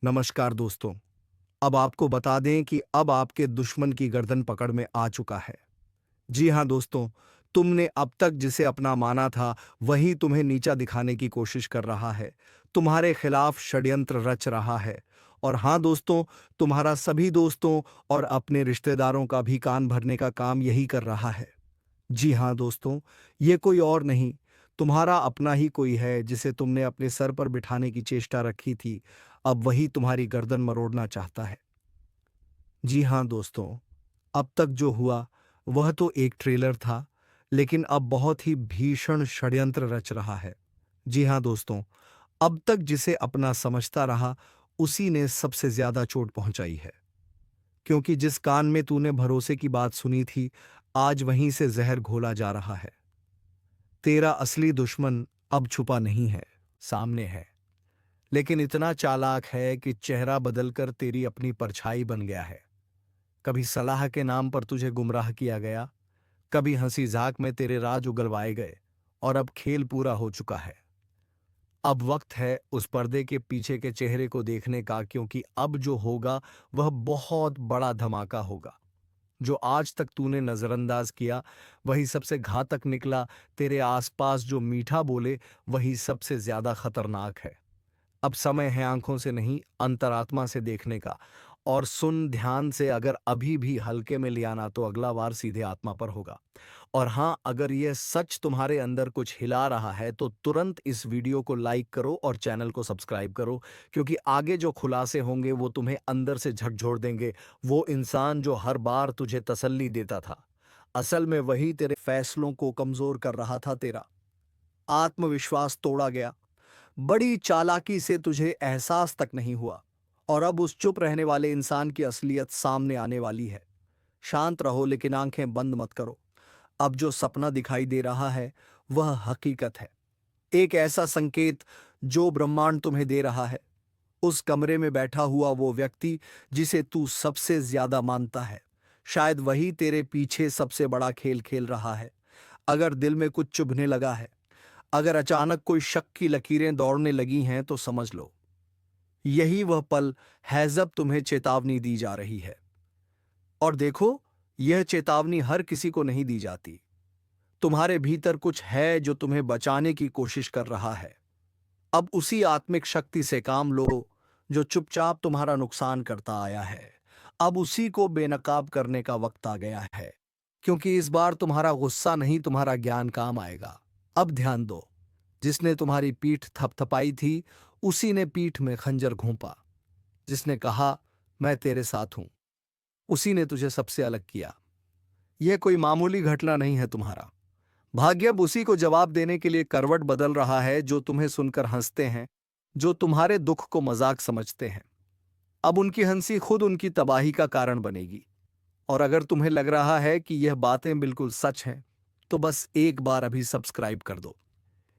नमस्कार दोस्तों। अब आपको बता दें कि अब आपके दुश्मन की गर्दन पकड़ में आ चुका है। जी हाँ दोस्तों, तुमने अब तक जिसे अपना माना था, वही तुम्हें नीचा दिखाने की कोशिश कर रहा है, तुम्हारे खिलाफ षड्यंत्र रच रहा है। और हाँ दोस्तों, तुम्हारा सभी दोस्तों और अपने रिश्तेदारों का भी कान भरने का काम यही कर रहा है। जी हाँ दोस्तों, ये कोई और नहीं, तुम्हारा अपना ही कोई है जिसे तुमने अपने सर पर बिठाने की चेष्टा रखी थी। अब वही तुम्हारी गर्दन मरोड़ना चाहता है। जी हाँ दोस्तों, अब तक जो हुआ वह तो एक ट्रेलर था, लेकिन अब बहुत ही भीषण षड्यंत्र रच रहा है। जी हाँ दोस्तों, अब तक जिसे अपना समझता रहा, उसी ने सबसे ज्यादा चोट पहुंचाई है। क्योंकि जिस कान में तूने भरोसे की बात सुनी थी, आज वहीं से जहर घोला जा रहा है। तेरा असली दुश्मन अब छुपा नहीं है, सामने है। लेकिन इतना चालाक है कि चेहरा बदलकर तेरी अपनी परछाई बन गया है। कभी सलाह के नाम पर तुझे गुमराह किया गया, कभी हंसी जाक में तेरे राज उगलवाए गए, और अब खेल पूरा हो चुका है। अब वक्त है उस पर्दे के पीछे के चेहरे को देखने का, क्योंकि अब जो होगा वह बहुत बड़ा धमाका होगा। जो आज तक तूने नजरअंदाज किया, वही सबसे घातक निकला। तेरे आसपास जो मीठा बोले, वही सबसे ज्यादा खतरनाक है। अब समय है आंखों से नहीं, अंतरात्मा से देखने का। और सुन ध्यान से, अगर अभी भी हल्के में लिया ना, तो अगला वार सीधे आत्मा पर होगा। और हाँ, अगर यह सच तुम्हारे अंदर कुछ हिला रहा है, तो तुरंत इस वीडियो को लाइक करो और चैनल को सब्सक्राइब करो, क्योंकि आगे जो खुलासे होंगे वो तुम्हें अंदर से झकझोर देंगे। वो इंसान जो हर बार तुझे तसल्ली देता था, असल में वही तेरे फैसलों को कमजोर कर रहा था। तेरा आत्मविश्वास तोड़ा गया, बड़ी चालाकी से, तुझे एहसास तक नहीं हुआ। और अब उस चुप रहने वाले इंसान की असलियत सामने आने वाली है। शांत रहो, लेकिन आंखें बंद मत करो। अब जो सपना दिखाई दे रहा है, वह हकीकत है। एक ऐसा संकेत जो ब्रह्मांड तुम्हें दे रहा है। उस कमरे में बैठा हुआ वो व्यक्ति जिसे तू सबसे ज्यादा मानता है, शायद वही तेरे पीछे सबसे बड़ा खेल खेल रहा है। अगर दिल में कुछ चुभने लगा है, अगर अचानक कोई शक की लकीरें दौड़ने लगी हैं, तो समझ लो यही वह पल है जब तुम्हें चेतावनी दी जा रही है। और देखो, यह चेतावनी हर किसी को नहीं दी जाती। तुम्हारे भीतर कुछ है जो तुम्हें बचाने की कोशिश कर रहा है। अब उसी आत्मिक शक्ति से काम लो जो चुपचाप तुम्हारा नुकसान करता आया है। अब उसी को बेनकाब करने का वक्त आ गया है, क्योंकि इस बार तुम्हारा गुस्सा नहीं, तुम्हारा ज्ञान काम आएगा। अब ध्यान दो, जिसने तुम्हारी पीठ थपथपाई थी, उसी ने पीठ में खंजर घोंपा। जिसने कहा मैं तेरे साथ हूं, उसी ने तुझे सबसे अलग किया। यह कोई मामूली घटना नहीं है। तुम्हारा भाग्य अब उसी को जवाब देने के लिए करवट बदल रहा है, जो तुम्हें सुनकर हंसते हैं, जो तुम्हारे दुख को मजाक समझते हैं। अब उनकी हंसी खुद उनकी तबाही का कारण बनेगी। और अगर तुम्हें लग रहा है कि यह बातें बिल्कुल सच हैं, तो बस एक बार अभी सब्सक्राइब कर दो,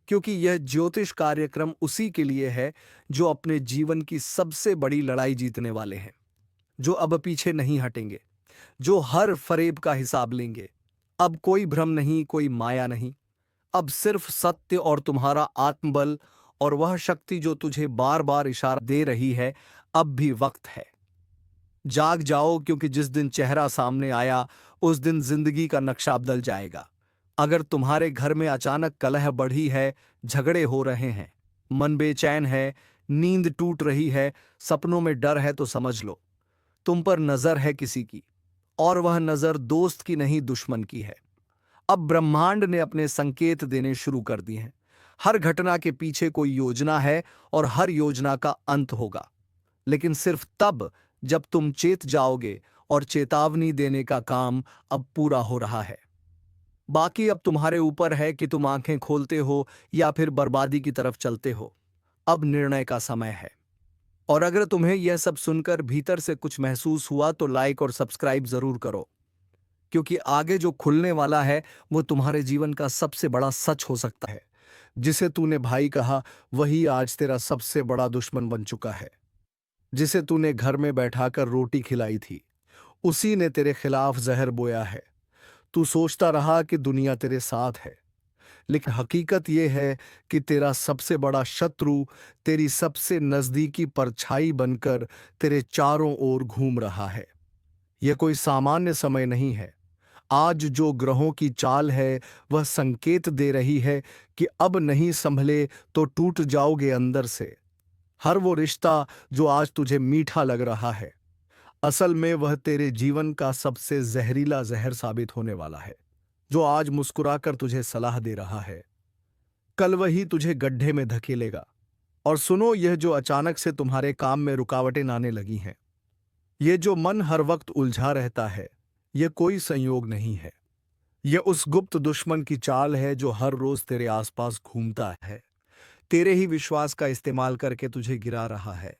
क्योंकि यह ज्योतिष कार्यक्रम उसी के लिए है जो अपने जीवन की सबसे बड़ी लड़ाई जीतने वाले हैं, जो अब पीछे नहीं हटेंगे, जो हर फरेब का हिसाब लेंगे। अब कोई भ्रम नहीं, कोई माया नहीं, अब सिर्फ सत्य और तुम्हारा आत्मबल, और वह शक्ति जो तुझे बार बार इशारा दे रही है। अब भी वक्त है, जाग जाओ, क्योंकि जिस दिन चेहरा सामने आया, उस दिन जिंदगी का नक्शा बदल जाएगा। अगर तुम्हारे घर में अचानक कलह बढ़ी है, झगड़े हो रहे हैं, मन बेचैन है, नींद टूट रही है, सपनों में डर है, तो समझ लो तुम पर नजर है किसी की, और वह नजर दोस्त की नहीं, दुश्मन की है। अब ब्रह्मांड ने अपने संकेत देने शुरू कर दिए हैं। हर घटना के पीछे कोई योजना है, और हर योजना का अंत होगा, लेकिन सिर्फ तब जब तुम चेत जाओगे। और चेतावनी देने का काम अब पूरा हो रहा है। बाकी अब तुम्हारे ऊपर है कि तुम आंखें खोलते हो या फिर बर्बादी की तरफ चलते हो। अब निर्णय का समय है। और अगर तुम्हें यह सब सुनकर भीतर से कुछ महसूस हुआ, तो लाइक और सब्सक्राइब जरूर करो, क्योंकि आगे जो खुलने वाला है, वो तुम्हारे जीवन का सबसे बड़ा सच हो सकता है। जिसे तूने भाई कहा, वही आज तेरा सबसे बड़ा दुश्मन बन चुका है। जिसे तूने घर में बैठाकर रोटी खिलाई थी, उसी ने तेरे खिलाफ जहर बोया है। तू सोचता रहा कि दुनिया तेरे साथ है, लेकिन हकीकत यह है कि तेरा सबसे बड़ा शत्रु तेरी सबसे नज़दीकी परछाई बनकर तेरे चारों ओर घूम रहा है। यह कोई सामान्य समय नहीं है। आज जो ग्रहों की चाल है वह संकेत दे रही है कि अब नहीं संभले तो टूट जाओगे अंदर से। हर वो रिश्ता जो आज तुझे मीठा लग रहा है, असल में वह तेरे जीवन का सबसे जहरीला जहर साबित होने वाला है। जो आज मुस्कुराकर तुझे सलाह दे रहा है, कल वही तुझे गड्ढे में धकेलेगा। और सुनो, यह जो अचानक से तुम्हारे काम में रुकावटें आने लगी हैं, ये जो मन हर वक्त उलझा रहता है, यह कोई संयोग नहीं है। यह उस गुप्त दुश्मन की चाल है जो हर रोज तेरे आसपास घूमता है, तेरे ही विश्वास का इस्तेमाल करके तुझे गिरा रहा है।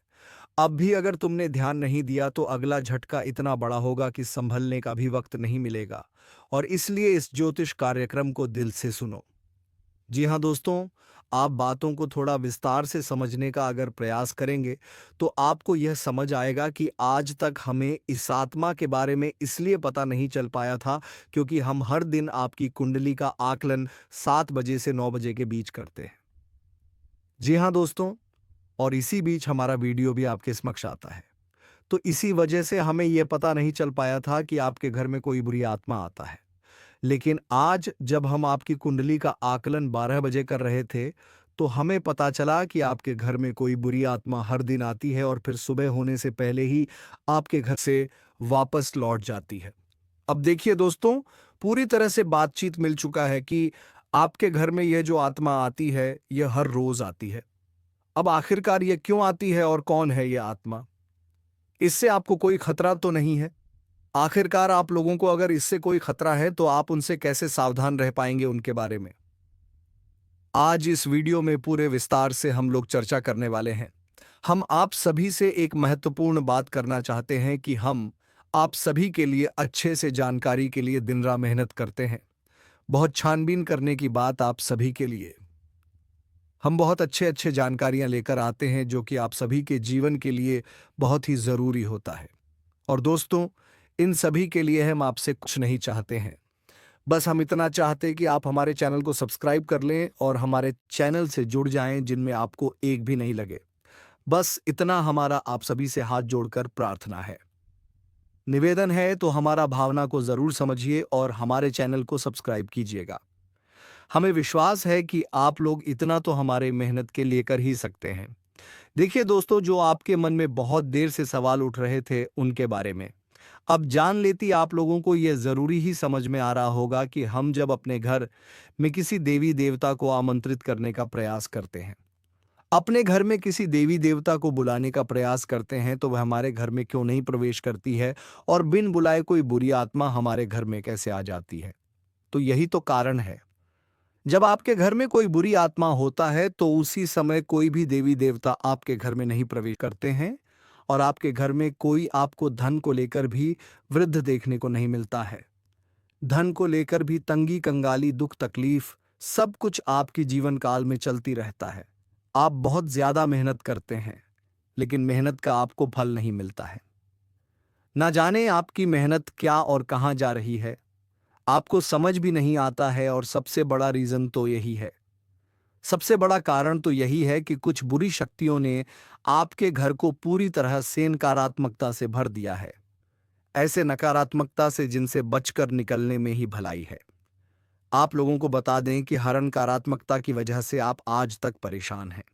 अब भी अगर तुमने ध्यान नहीं दिया तो अगला झटका इतना बड़ा होगा कि संभलने का भी वक्त नहीं मिलेगा। और इसलिए इस ज्योतिष कार्यक्रम को दिल से सुनो। जी हाँ दोस्तों, आप बातों को थोड़ा विस्तार से समझने का अगर प्रयास करेंगे तो आपको यह समझ आएगा कि आज तक हमें इस आत्मा के बारे में इसलिए पता नहीं चल पाया था क्योंकि हम हर दिन आपकी कुंडली का आकलन 7 बजे से 9 बजे के बीच करते हैं। जी हाँ दोस्तों, और इसी बीच हमारा वीडियो भी आपके समक्ष आता है। तो इसी वजह से हमें यह पता नहीं चल पाया था कि आपके घर में कोई बुरी आत्मा आता है। लेकिन आज जब हम आपकी कुंडली का आकलन 12 बजे कर रहे थे तो हमें पता चला कि आपके घर में कोई बुरी आत्मा हर दिन आती है और फिर सुबह होने से पहले ही आपके घर से वापस लौट जाती है। अब देखिए दोस्तों, पूरी तरह से बातचीत मिल चुका है कि आपके घर में यह जो आत्मा आती है यह हर रोज आती है। अब आखिरकार ये क्यों आती है और कौन है ये आत्मा? इससे आपको कोई खतरा तो नहीं है? आखिरकार आप लोगों को अगर इससे कोई खतरा है तो आप उनसे कैसे सावधान रह पाएंगे उनके बारे में? आज इस वीडियो में पूरे विस्तार से हम लोग चर्चा करने वाले हैं। हम आप सभी से एक महत्वपूर्ण बात करना चाहते हैं कि हम आप सभी के लिए अच्छे से जानकारी के लिए दिन रात मेहनत करते हैं। बहुत छानबीन करने की बात आप सभी के लिए। हम बहुत अच्छे अच्छे जानकारियां लेकर आते हैं जो कि आप सभी के जीवन के लिए बहुत ही ज़रूरी होता है। और दोस्तों, इन सभी के लिए हम आपसे कुछ नहीं चाहते हैं। बस हम इतना चाहते हैं कि आप हमारे चैनल को सब्सक्राइब कर लें और हमारे चैनल से जुड़ जाएं जिनमें आपको एक भी नहीं लगे। बस इतना हमारा आप सभी से हाथ जोड़कर प्रार्थना है। निवेदन है तो हमारा भावना को ज़रूर समझिए और हमारे चैनल को सब्सक्राइब कीजिएगा। हमें विश्वास है कि आप लोग इतना तो हमारे मेहनत के लिए कर ही सकते हैं। देखिए दोस्तों, जो आपके मन में बहुत देर से सवाल उठ रहे थे उनके बारे में अब जान लेती आप लोगों को यह जरूरी ही समझ में आ रहा होगा कि हम जब अपने घर में किसी देवी देवता को आमंत्रित करने का प्रयास करते हैं, अपने घर में किसी देवी देवता को बुलाने का प्रयास करते हैं, तो वह हमारे घर में क्यों नहीं प्रवेश करती है और बिन बुलाए कोई बुरी आत्मा हमारे घर में कैसे आ जाती है? तो यही तो कारण है। जब आपके घर में कोई बुरी आत्मा होता है तो उसी समय कोई भी देवी देवता आपके घर में नहीं प्रवेश करते हैं और आपके घर में कोई आपको धन को लेकर भी वृद्ध देखने को नहीं मिलता है। धन को लेकर भी तंगी कंगाली दुख तकलीफ सब कुछ आपकी जीवन काल में चलती रहता है। आप बहुत ज्यादा मेहनत करते हैं लेकिन मेहनत का आपको फल नहीं मिलता है। ना जाने आपकी मेहनत क्या और कहाँ जा रही है, आपको समझ भी नहीं आता है। और सबसे बड़ा रीजन तो यही है, सबसे बड़ा कारण तो यही है कि कुछ बुरी शक्तियों ने आपके घर को पूरी तरह से नकारात्मकता से भर दिया है। ऐसे नकारात्मकता से जिनसे बचकर निकलने में ही भलाई है। आप लोगों को बता दें कि हर नकारात्मकता की वजह से आप आज तक परेशान हैं।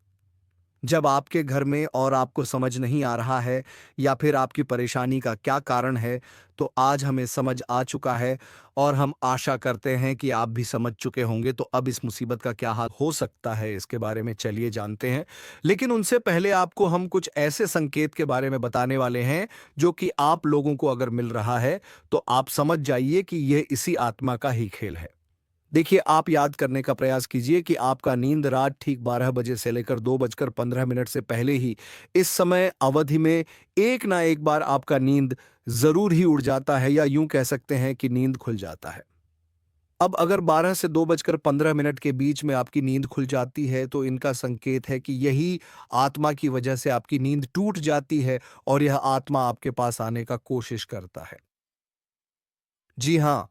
जब आपके घर में और आपको समझ नहीं आ रहा है या फिर आपकी परेशानी का क्या कारण है, तो आज हमें समझ आ चुका है और हम आशा करते हैं कि आप भी समझ चुके होंगे। तो अब इस मुसीबत का क्या हाल हो सकता है इसके बारे में चलिए जानते हैं। लेकिन उनसे पहले आपको हम कुछ ऐसे संकेत के बारे में बताने वाले हैं जो कि आप लोगों को अगर मिल रहा है तो आप समझ जाइए कि यह इसी आत्मा का ही खेल है। देखिए, आप याद करने का प्रयास कीजिए कि आपका नींद रात ठीक 12 बजे से लेकर 2:15 से पहले ही इस समय अवधि में एक ना एक बार आपका नींद जरूर ही उड़ जाता है, या यूं कह सकते हैं कि नींद खुल जाता है। अब अगर 12 से 2:15 के बीच में आपकी नींद खुल जाती है तो इनका संकेत है कि यही आत्मा की वजह से आपकी नींद टूट जाती है और यह आत्मा आपके पास आने का कोशिश करता है। जी हाँ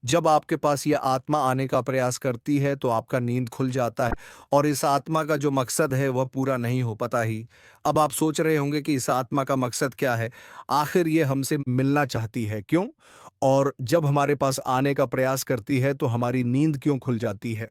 जब आपके पास ये आत्मा आने का प्रयास करती है तो आपका नींद खुल जाता है और इस आत्मा का जो मकसद है वह पूरा नहीं हो पाता ही। अब आप सोच रहे होंगे कि इस आत्मा का मकसद क्या है, आखिर ये हमसे मिलना चाहती है क्यों, और जब हमारे पास आने का प्रयास करती है तो हमारी नींद क्यों खुल जाती है।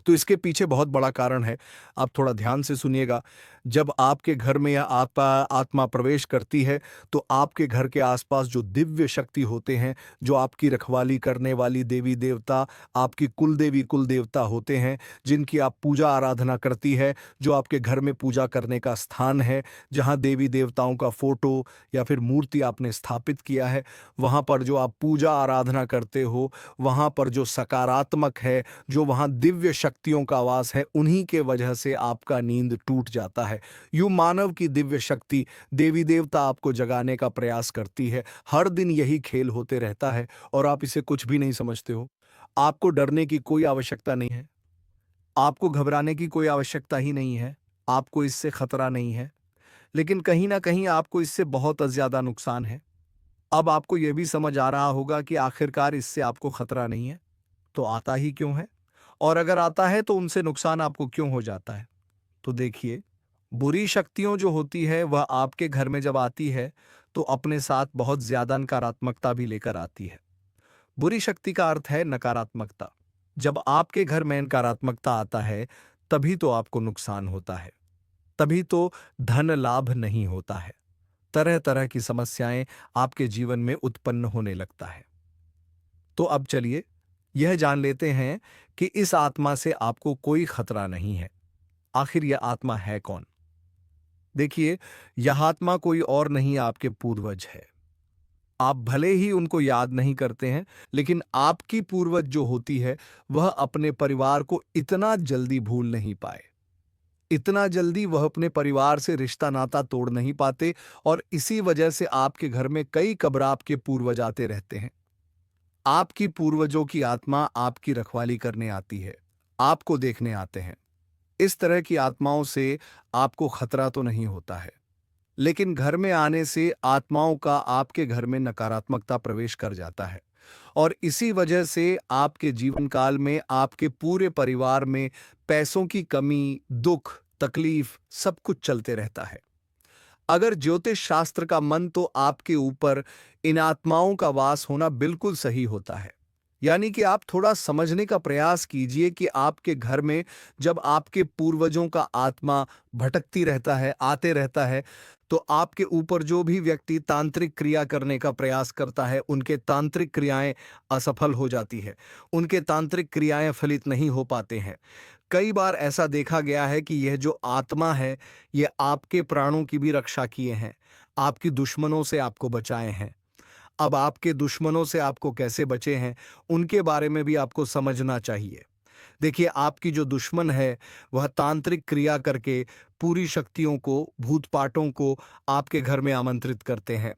तो इसके पीछे बहुत बड़ा कारण है। आप थोड़ा ध्यान से सुनिएगा। जब आपके घर में यह आत्मा आत्मा प्रवेश करती है तो आपके घर के आसपास जो दिव्य शक्ति होते हैं, जो आपकी रखवाली करने वाली देवी देवता, आपकी कुल देवी कुल देवता होते हैं, जिनकी आप पूजा आराधना करती है, जो आपके घर में पूजा करने का स्थान है, जहाँ देवी देवताओं का फोटो या फिर मूर्ति आपने स्थापित किया है, वहाँ पर जो आप पूजा आराधना करते हो, वहाँ पर जो सकारात्मक है, जो वहाँ दिव्य शक्तियों का वास है, उन्हीं के वजह से आपका नींद टूट जाता है। यूं मानव की दिव्य शक्ति, देवी देवता आपको जगाने का प्रयास करती है। हर दिन यही खेल होते रहता है और आप इसे कुछ भी नहीं समझते हो। आपको डरने की कोई आवश्यकता नहीं है, आपको घबराने की कोई आवश्यकता ही नहीं है, आपको इससे खतरा नहीं है, लेकिन कहीं ना कहीं आपको इससे बहुत ज्यादा नुकसान है। अब आपको यह भी समझ आ रहा होगा कि आखिरकार इससे आपको खतरा नहीं है तो आता ही क्यों है, और अगर आता है तो उनसे नुकसान आपको क्यों हो जाता है। तो देखिए, बुरी शक्तियों जो होती है वह आपके घर में जब आती है तो अपने साथ बहुत ज्यादा नकारात्मकता भी लेकर आती है। बुरी शक्ति का अर्थ है नकारात्मकता। जब आपके घर में नकारात्मकता आता है तभी तो आपको नुकसान होता है, तभी तो धन लाभ नहीं होता है, तरह तरह की समस्याएं आपके जीवन में उत्पन्न होने लगता है। तो अब चलिए यह जान लेते हैं कि इस आत्मा से आपको कोई खतरा नहीं है। आखिर यह आत्मा है कौन। देखिए, यह आत्मा कोई और नहीं आपके पूर्वज है। आप भले ही उनको याद नहीं करते हैं, लेकिन आपकी पूर्वज जो होती है वह अपने परिवार को इतना जल्दी भूल नहीं पाए, इतना जल्दी वह अपने परिवार से रिश्ता नाता तोड़ नहीं पाते, और इसी वजह से आपके घर में कई कब्र आपके पूर्वज आते रहते हैं। आपकी पूर्वजों की आत्मा आपकी रखवाली करने आती है, आपको देखने आते हैं। इस तरह की आत्माओं से आपको खतरा तो नहीं होता है, लेकिन घर में आने से आत्माओं का आपके घर में नकारात्मकता प्रवेश कर जाता है, और इसी वजह से आपके जीवन काल में आपके पूरे परिवार में पैसों की कमी, दुख, तकलीफ सब कुछ चलते रहता है। अगर ज्योतिष शास्त्र का मन तो आपके ऊपर इन आत्माओं का वास होना बिल्कुल सही होता है। यानी कि आप थोड़ा समझने का प्रयास कीजिए कि आपके घर में जब आपके पूर्वजों का आत्मा भटकती रहता है, आते रहता है, तो आपके ऊपर जो भी व्यक्ति तांत्रिक क्रिया करने का प्रयास करता है, उनके तांत्रिक क्रियाएं असफल हो जाती है, उनके तांत्रिक क्रियाएं फलित नहीं हो पाते हैं। कई बार ऐसा देखा गया है कि यह जो आत्मा है, ये आपके प्राणों की भी रक्षा किए हैं, आपकी दुश्मनों से आपको बचाए हैं। अब आपके दुश्मनों से आपको कैसे बचे हैं, उनके बारे में भी आपको समझना चाहिए। देखिए, आपकी जो दुश्मन है वह तांत्रिक क्रिया करके पूरी शक्तियों को, भूतपाटों को आपके घर में आमंत्रित करते हैं।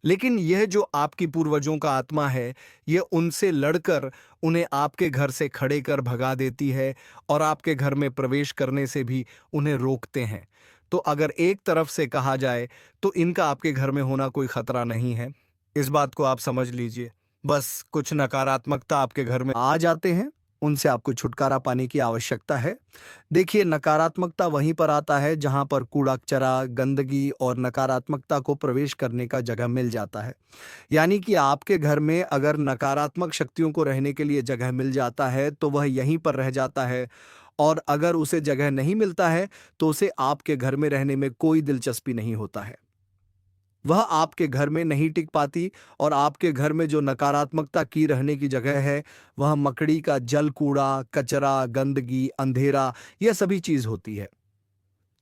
लेकिन यह जो आपकी पूर्वजों का आत्मा है, यह उनसे लड़कर उन्हें आपके घर से खड़े कर भगा देती है, और आपके घर में प्रवेश करने से भी उन्हें रोकते हैं। तो अगर एक तरफ से कहा जाए तो इनका आपके घर में होना कोई खतरा नहीं है, इस बात को आप समझ लीजिए। बस कुछ नकारात्मकता आपके घर में आ जाते हैं, उनसे आपको छुटकारा पाने की आवश्यकता है। देखिए, नकारात्मकता वहीं पर आता है जहां पर कूड़ा कचरा, गंदगी और नकारात्मकता को प्रवेश करने का जगह मिल जाता है। यानी कि आपके घर में अगर नकारात्मक शक्तियों को रहने के लिए जगह मिल जाता है तो वह यहीं पर रह जाता है, और अगर उसे जगह नहीं मिलता है तो उसे आपके घर में रहने में कोई दिलचस्पी नहीं होता है। वह आपके घर में नहीं टिक पाती, और आपके घर में जो नकारात्मकता की रहने की जगह है वह मकड़ी का जल, कूड़ा कचरा, गंदगी, अंधेरा, यह सभी चीज होती है।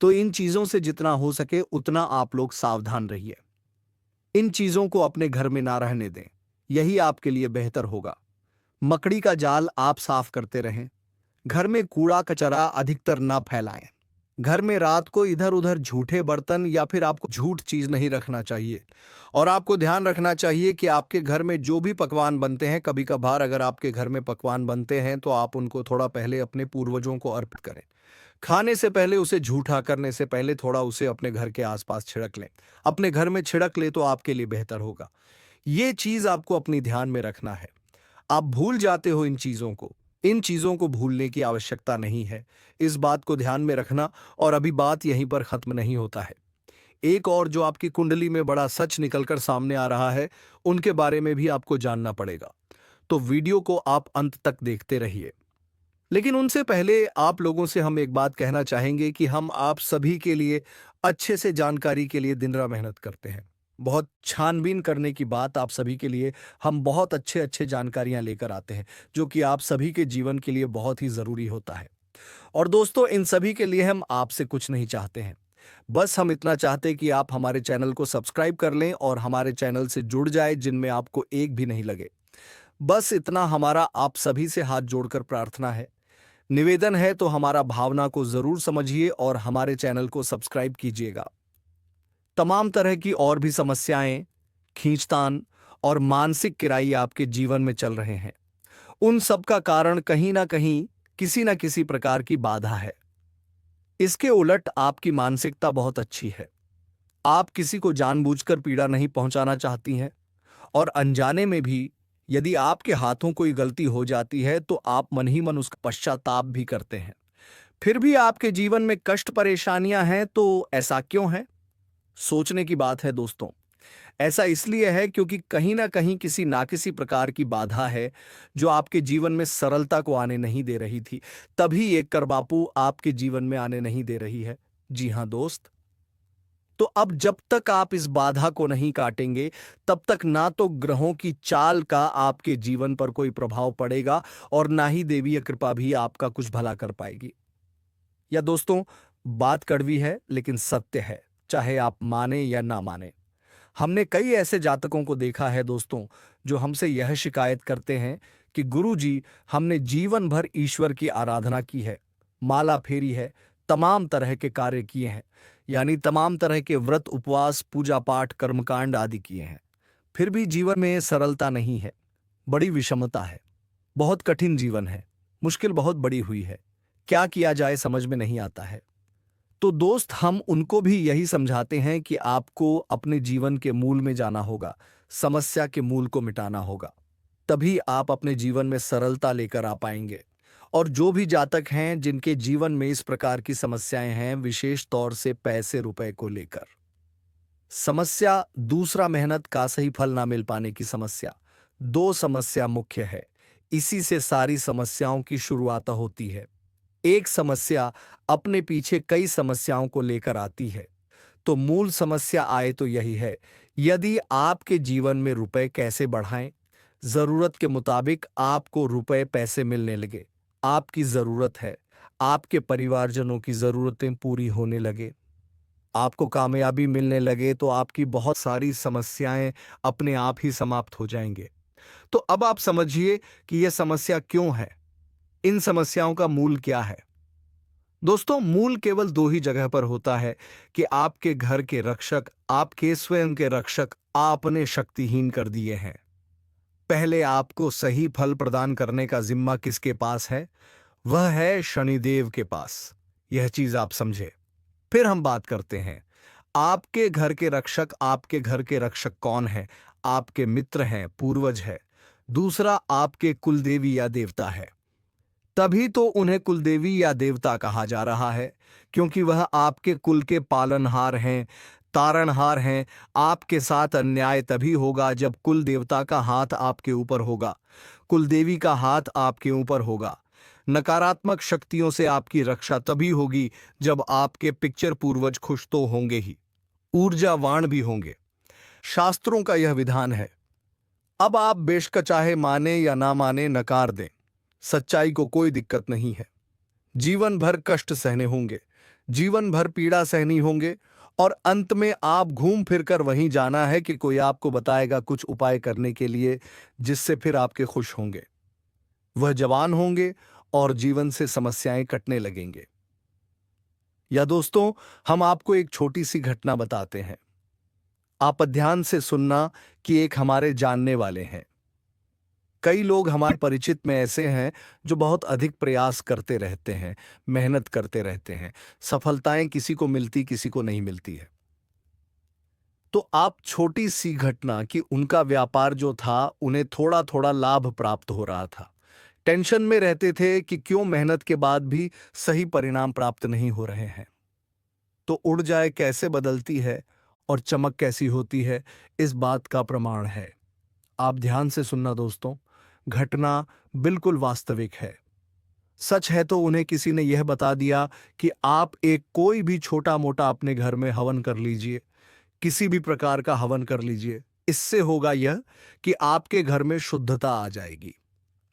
तो इन चीजों से जितना हो सके उतना आप लोग सावधान रहिए। इन चीजों को अपने घर में ना रहने दें, यही आपके लिए बेहतर होगा। मकड़ी का जाल आप साफ करते रहें। घर में कूड़ा कचरा अधिकतर ना फैलाएं। घर में रात को इधर उधर झूठे बर्तन या फिर आपको झूठ चीज नहीं रखना चाहिए। और आपको ध्यान रखना चाहिए कि आपके घर में जो भी पकवान बनते हैं, कभी कभार अगर आपके घर में पकवान बनते हैं तो आप उनको थोड़ा पहले अपने पूर्वजों को अर्पित करें। खाने से पहले उसे झूठा करने से पहले थोड़ा उसे अपने घर के आसपास छिड़क लें। अपने घर में छिड़क ले तो आपके लिए बेहतर होगा। ये चीज आपको अपनी ध्यान में रखना है। आप भूल जाते हो इन चीजों को भूलने की आवश्यकता नहीं है। इस बात को ध्यान में रखना। और अभी बात यहीं पर खत्म नहीं होता है। एक और जो आपकी कुंडली में बड़ा सच निकलकर सामने आ रहा है, उनके बारे में भी आपको जानना पड़ेगा। तो वीडियो को आप अंत तक देखते रहिए। लेकिन उनसे पहले आप लोगों से हम एक बात कहना चाहेंगे कि हम आप सभी के लिए अच्छे से जानकारी के लिए दिन रात मेहनत करते हैं। बहुत छानबीन करने की बात आप सभी के लिए हम बहुत अच्छे अच्छे जानकारियां लेकर आते हैं, जो कि आप सभी के जीवन के लिए बहुत ही ज़रूरी होता है। और दोस्तों, इन सभी के लिए हम आपसे कुछ नहीं चाहते हैं। बस हम इतना चाहते हैं कि आप हमारे चैनल को सब्सक्राइब कर लें और हमारे चैनल से जुड़ जाए, जिनमें आपको एक भी नहीं लगे। बस इतना हमारा आप सभी से हाथ जोड़कर प्रार्थना है, निवेदन है। तो हमारा भावना को जरूर समझिए और हमारे चैनल को सब्सक्राइब कीजिएगा। तमाम तरह की और भी समस्याएं, खींचतान और मानसिक किराई आपके जीवन में चल रहे हैं, उन सब का कारण कहीं ना कहीं किसी ना किसी प्रकार की बाधा है। इसके उलट आपकी मानसिकता बहुत अच्छी है। आप किसी को जानबूझकर पीड़ा नहीं पहुंचाना चाहती हैं, और अनजाने में भी यदि आपके हाथों कोई गलती हो जाती है तो आप मन ही मन उसका पश्चाताप भी करते हैं। फिर भी आपके जीवन में कष्ट परेशानियां हैं, तो ऐसा क्यों है? सोचने की बात है दोस्तों। ऐसा इसलिए है क्योंकि कहीं ना कहीं किसी ना किसी प्रकार की बाधा है, जो आपके जीवन में सरलता को आने नहीं दे रही थी। तभी एक करबापू आपके जीवन में आने नहीं दे रही है। जी हां दोस्त। तो अब जब तक आप इस बाधा को नहीं काटेंगे, तब तक ना तो ग्रहों की चाल का आपके जीवन पर कोई प्रभाव पड़ेगा, और ना ही देवीय कृपा भी आपका कुछ भला कर पाएगी। या दोस्तों, बात कड़वी है लेकिन सत्य है, चाहे आप माने या ना माने। हमने कई ऐसे जातकों को देखा है दोस्तों, जो हमसे यह शिकायत करते हैं कि गुरुजी, हमने जीवन भर ईश्वर की आराधना की है, माला फेरी है, तमाम तरह के कार्य किए हैं, यानी तमाम तरह के व्रत, उपवास, पूजा पाठ, कर्मकांड आदि किए हैं, फिर भी जीवन में सरलता नहीं है, बड़ी विषमता है, बहुत कठिन जीवन है, मुश्किल बहुत बड़ी हुई है, क्या किया जाए समझ में नहीं आता है। तो दोस्त, हम उनको भी यही समझाते हैं कि आपको अपने जीवन के मूल में जाना होगा, समस्या के मूल को मिटाना होगा, तभी आप अपने जीवन में सरलता लेकर आ पाएंगे। और जो भी जातक हैं जिनके जीवन में इस प्रकार की समस्याएं हैं, विशेष तौर से पैसे रुपए को लेकर समस्या, दूसरा मेहनत का सही फल ना मिल पाने की समस्या, दो समस्या मुख्य है। इसी से सारी समस्याओं की शुरुआत होती है। एक समस्या अपने पीछे कई समस्याओं को लेकर आती है। तो मूल समस्या आए तो यही है, यदि आपके जीवन में रुपए कैसे बढ़ाएं, जरूरत के मुताबिक आपको रुपए पैसे मिलने लगे, आपकी जरूरत है, आपके परिवारजनों की जरूरतें पूरी होने लगे, आपको कामयाबी मिलने लगे, तो आपकी बहुत सारी समस्याएं अपने आप ही समाप्त हो जाएंगे। तो अब आप समझिए कि यह समस्या क्यों है, इन समस्याओं का मूल क्या है। दोस्तों, मूल केवल दो ही जगह पर होता है कि आपके घर के रक्षक, आपके स्वयं के रक्षक आपने शक्तिहीन कर दिए हैं। पहले आपको सही फल प्रदान करने का जिम्मा किसके पास है? वह है शनिदेव के पास। यह चीज आप समझे। फिर हम बात करते हैं, आपके घर के रक्षक, आपके घर के रक्षक कौन है? आपके मित्र हैं, पूर्वज है। दूसरा आपके कुलदेवी या देवता है। तभी तो उन्हें कुलदेवी या देवता कहा जा रहा है, क्योंकि वह आपके कुल के पालनहार हैं, तारणहार हैं। आपके साथ अन्याय तभी होगा जब कुल देवता का हाथ आपके ऊपर होगा, कुलदेवी का हाथ आपके ऊपर होगा। नकारात्मक शक्तियों से आपकी रक्षा तभी होगी जब आपके पिक्चर पूर्वज खुश तो होंगे ही, ऊर्जावान भी होंगे। शास्त्रों का यह विधान है। अब आप बेशक चाहे माने या ना माने, नकार दें, सच्चाई को कोई दिक्कत नहीं है। जीवन भर कष्ट सहने होंगे, जीवन भर पीड़ा सहनी होंगे, और अंत में आप घूम फिर कर वहीं जाना है कि कोई आपको बताएगा कुछ उपाय करने के लिए, जिससे फिर आपके खुश होंगे, वह जवान होंगे और जीवन से समस्याएं कटने लगेंगे। या दोस्तों, हम आपको एक छोटी सी घटना बताते हैं। आप ध्यान से सुनना कि एक हमारे जानने वाले हैं। कई लोग हमारे परिचित में ऐसे हैं जो बहुत अधिक प्रयास करते रहते हैं, मेहनत करते रहते हैं, सफलताएं किसी को मिलती, किसी को नहीं मिलती है। तो आप छोटी सी घटना कि उनका व्यापार जो था उन्हें थोड़ा थोड़ा लाभ प्राप्त हो रहा था, टेंशन में रहते थे कि क्यों मेहनत के बाद भी सही परिणाम प्राप्त नहीं हो रहे हैं। तो उड़ जाए कैसे बदलती है और चमक कैसी होती है, इस बात का प्रमाण है। आप ध्यान से सुनना दोस्तों, घटना बिल्कुल वास्तविक है। सच है तो उन्हें किसी ने यह बता दिया कि आप एक कोई भी छोटा मोटा अपने घर में हवन कर लीजिए, किसी भी प्रकार का हवन कर लीजिए। इससे होगा यह कि आपके घर में शुद्धता आ जाएगी।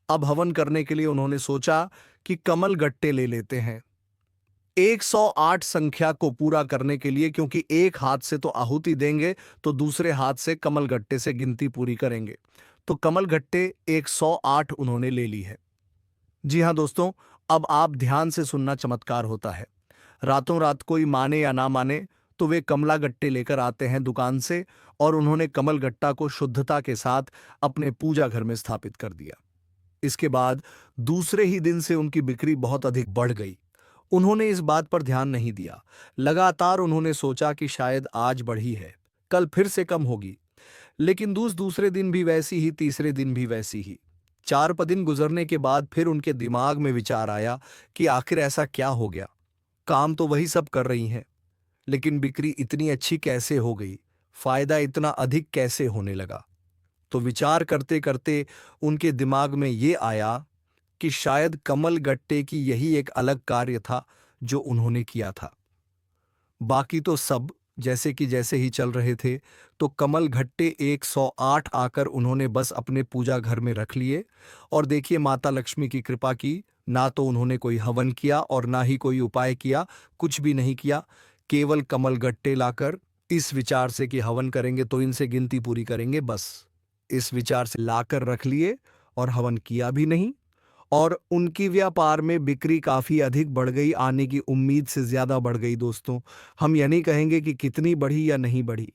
अब हवन करने के लिए उन्होंने सोचा कि कमल गट्टे ले लेते हैं 108 संख्या को पूरा करने के लिए, क्योंकि एक हाथ से तो आहुति देंगे तो दूसरे हाथ से कमल गट्टे से गिनती पूरी करेंगे। तो कमल गट्टे 108 उन्होंने ले ली है। जी हाँ दोस्तों, अब आप ध्यान से सुनना, चमत्कार होता है। रातों रात कोई माने या ना माने तो वे कमला गट्टे लेकर आते हैं दुकान से, और उन्होंने कमल गट्टा को शुद्धता के साथ अपने पूजा घर में स्थापित कर दिया। इसके बाद दूसरे ही दिन से उनकी बिक्री बहुत अधिक बढ़ गई। उन्होंने इस बात पर ध्यान नहीं दिया। लगातार उन्होंने सोचा कि शायद आज बढ़ी है, कल फिर से कम होगी। लेकिन दूसरे दिन भी वैसी ही, तीसरे दिन भी वैसी ही। 4 दिन गुजरने के बाद फिर उनके दिमाग में विचार आया कि आखिर ऐसा क्या हो गया। काम तो वही सब कर रही हैं, लेकिन बिक्री इतनी अच्छी कैसे हो गई, फायदा इतना अधिक कैसे होने लगा। तो विचार करते करते उनके दिमाग में ये आया कि शायद कमल गट्टे की यही एक अलग कार्य था जो उन्होंने किया था। बाकी तो सब जैसे कि जैसे ही चल रहे थे। तो कमल घट्टे 108 आकर उन्होंने बस अपने पूजा घर में रख लिए। और देखिए, माता लक्ष्मी की कृपा की। ना तो उन्होंने कोई हवन किया और ना ही कोई उपाय किया, कुछ भी नहीं किया। केवल कमल गट्टे लाकर, इस विचार से कि हवन करेंगे तो इनसे गिनती पूरी करेंगे, बस इस विचार से लाकर रख लिए और हवन किया भी नहीं। और उनकी व्यापार में बिक्री काफी अधिक बढ़ गई, आने की उम्मीद से ज्यादा बढ़ गई दोस्तों। हम यह नहीं कहेंगे कि कितनी बढ़ी या नहीं बढ़ी,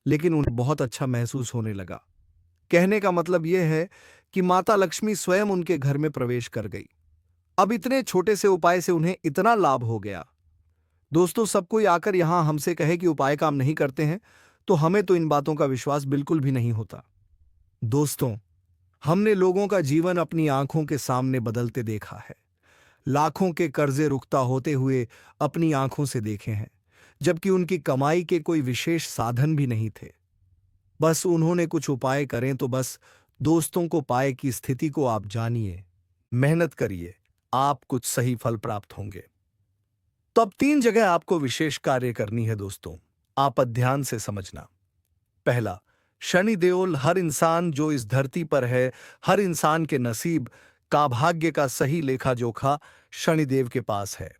लेकिन उन्हें बहुत अच्छा महसूस होने लगा। कहने का मतलब यह है कि माता लक्ष्मी स्वयं उनके घर में प्रवेश कर गई। अब इतने छोटे से उपाय से उन्हें इतना लाभ हो गया। दोस्तों, सब कोई आकर यहां हमसे कहे कि उपाय काम नहीं करते हैं, तो हमें तो इन बातों का विश्वास बिल्कुल भी नहीं होता। दोस्तों, हमने लोगों का जीवन अपनी आंखों के सामने बदलते देखा है। लाखों के कर्जे रुकता होते हुए अपनी आंखों से देखे हैं, जबकि उनकी कमाई के कोई विशेष साधन भी नहीं थे। बस उन्होंने कुछ उपाय करें तो बस दोस्तों को पाए की स्थिति को आप जानिए, मेहनत करिए, आप कुछ सही फल प्राप्त होंगे। तो अब 3 जगह आपको विशेष कार्य करनी है दोस्तों, आप ध्यान से समझना। पहला, शनि देओल हर इंसान जो इस धरती पर है, हर इंसान के नसीब का, भाग्य का सही लेखा जोखा शनिदेव के पास है।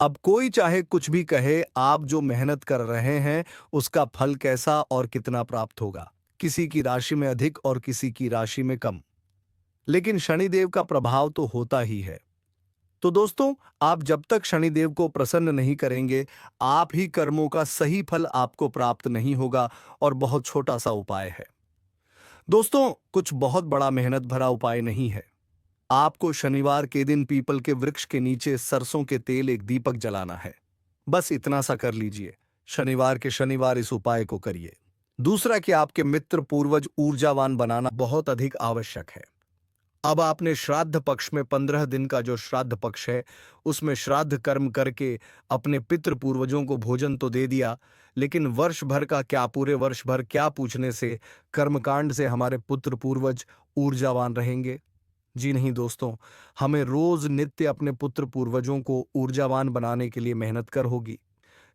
अब कोई चाहे कुछ भी कहे, आप जो मेहनत कर रहे हैं उसका फल कैसा और कितना प्राप्त होगा, किसी की राशि में अधिक और किसी की राशि में कम, लेकिन शनिदेव का प्रभाव तो होता ही है। तो दोस्तों, आप जब तक शनिदेव को प्रसन्न नहीं करेंगे, आप ही कर्मों का सही फल आपको प्राप्त नहीं होगा। और बहुत छोटा सा उपाय है दोस्तों, कुछ बहुत बड़ा मेहनत भरा उपाय नहीं है। आपको शनिवार के दिन पीपल के वृक्ष के नीचे सरसों के तेल एक दीपक जलाना है। बस इतना सा कर लीजिए। शनिवार के शनिवार इस उपाय को करिए। दूसरा, कि आपके मित्र पूर्वज ऊर्जावान बनाना बहुत अधिक आवश्यक है। अब आपने श्राद्ध पक्ष में 15 दिन का जो श्राद्ध पक्ष है, उसमें श्राद्ध कर्म करके अपने पितृ पूर्वजों को भोजन तो दे दिया, लेकिन वर्ष भर का क्या, पूरे वर्ष भर क्या पूछने से, कर्मकांड से हमारे पुत्र पूर्वज ऊर्जावान रहेंगे? जी नहीं दोस्तों, हमें रोज नित्य अपने पुत्र पूर्वजों को ऊर्जावान बनाने के लिए मेहनत कर होगी,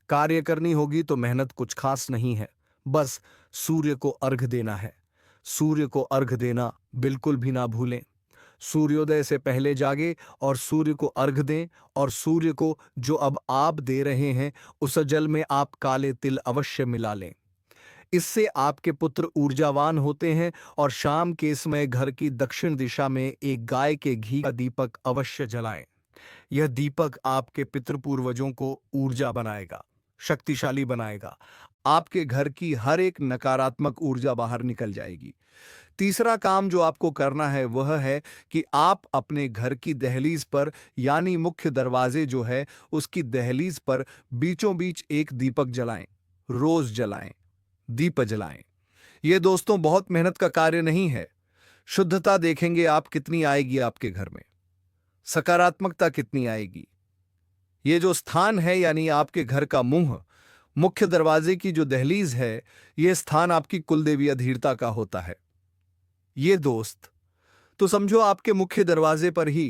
कार्य करनी होगी। तो मेहनत कुछ खास नहीं है, बस सूर्य को अर्घ देना है। सूर्य को अर्घ देना बिल्कुल भी ना भूलें। सूर्योदय से पहले जागे और सूर्य को अर्घ दें। और सूर्य को जो अब आप दे रहे हैं, उस जल में आप काले तिल अवश्य मिला लें। इससे आपके पुत्र ऊर्जावान होते हैं। और शाम के समय घर की दक्षिण दिशा में एक गाय के घी का दीपक अवश्य जलाएं। यह दीपक आपके पितृपूर्वजों को ऊर्जा बनाएगा, शक्तिशाली बनाएगा। आपके घर की हर एक नकारात्मक ऊर्जा बाहर निकल जाएगी। तीसरा काम जो आपको करना है वह है कि आप अपने घर की दहलीज पर, यानी मुख्य दरवाजे जो है उसकी दहलीज पर बीचों बीच एक दीपक जलाएं, रोज जलाएं। दीप जलाएं। ये दोस्तों बहुत मेहनत का कार्य नहीं है। शुद्धता देखेंगे आप कितनी आएगी आपके घर में, सकारात्मकता कितनी आएगी। ये जो स्थान है यानी आपके घर का मुंह, मुख्य दरवाजे की जो दहलीज है, ये स्थान आपकी कुलदेवी अधीरता का होता है। ये दोस्त तो समझो आपके मुख्य दरवाजे पर ही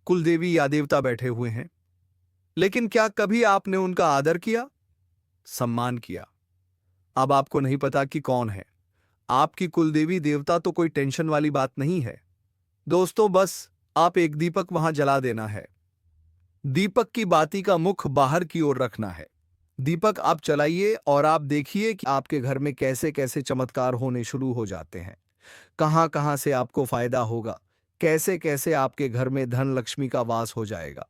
कुलदेवी या देवता बैठे हुए हैं। लेकिन क्या कभी आपने उनका आदर किया, सम्मान किया? अब आपको नहीं पता कि कौन है आपकी कुलदेवी देवता, तो कोई टेंशन वाली बात नहीं है दोस्तों। बस आप एक दीपक वहां जला देना है। दीपक की बाती का मुख बाहर की ओर रखना है। दीपक आप चलाइए और आप देखिए कि आपके घर में कैसे कैसे चमत्कार होने शुरू हो जाते हैं। कहां कहां से आपको फायदा होगा, कैसे कैसे आपके घर में धन लक्ष्मी का वास हो जाएगा।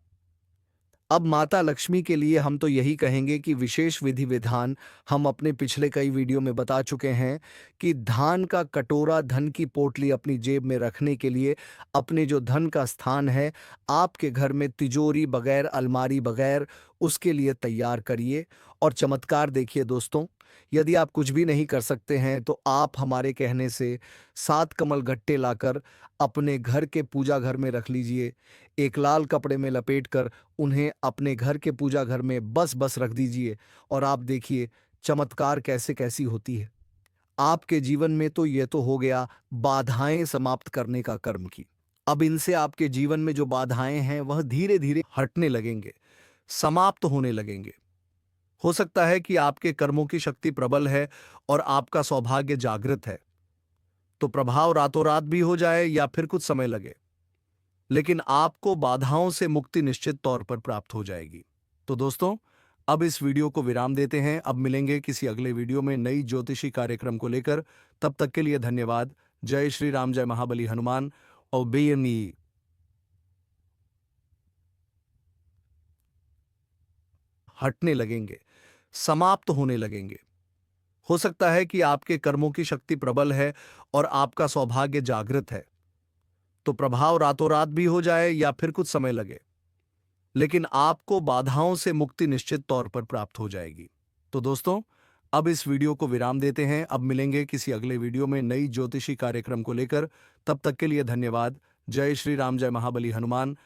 अब माता लक्ष्मी के लिए हम तो यही कहेंगे कि विशेष विधि विधान हम अपने पिछले कई वीडियो में बता चुके हैं कि धान का कटोरा धन की पोटली अपनी जेब में रखने के लिए अपने जो धन का स्थान है आपके घर में तिजोरी बगैर, अलमारी बगैर, उसके लिए तैयार करिए और चमत्कार देखिए दोस्तों। यदि आप कुछ भी नहीं कर सकते हैं तो आप हमारे कहने से 7 कमल गट्टे लाकर अपने घर के पूजा घर में रख लीजिए। एक लाल कपड़े में लपेटकर उन्हें अपने घर के पूजा घर में बस रख दीजिए और आप देखिए चमत्कार कैसे कैसी होती है आपके जीवन में। तो ये तो हो गया बाधाएं समाप्त करने का कर्म की। अब इनसे आपके जीवन में जो बाधाएं हैं वह धीरे धीरे हटने लगेंगे, समाप्त होने लगेंगे। हो सकता है कि आपके कर्मों की शक्ति प्रबल है और आपका सौभाग्य जागृत है, तो प्रभाव रातों रात भी हो जाए या फिर कुछ समय लगे, लेकिन आपको बाधाओं से मुक्ति निश्चित तौर पर प्राप्त हो जाएगी। तो दोस्तों अब इस वीडियो को विराम देते हैं। अब मिलेंगे किसी अगले वीडियो में नई ज्योतिषी कार्यक्रम को लेकर। तब तक के लिए धन्यवाद। जय श्री राम, जय महाबली हनुमान और बेयनी। हटने लगेंगे, समाप्त होने लगेंगे। हो सकता है कि आपके कर्मों की शक्ति प्रबल है और आपका सौभाग्य जागृत है, तो प्रभाव रातों रात भी हो जाए या फिर कुछ समय लगे, लेकिन आपको बाधाओं से मुक्ति निश्चित तौर पर प्राप्त हो जाएगी। तो दोस्तों अब इस वीडियो को विराम देते हैं। अब मिलेंगे किसी अगले वीडियो में नई ज्योतिषी कार्यक्रम को लेकर। तब तक के लिए धन्यवाद। जय श्री राम, जय महाबली हनुमान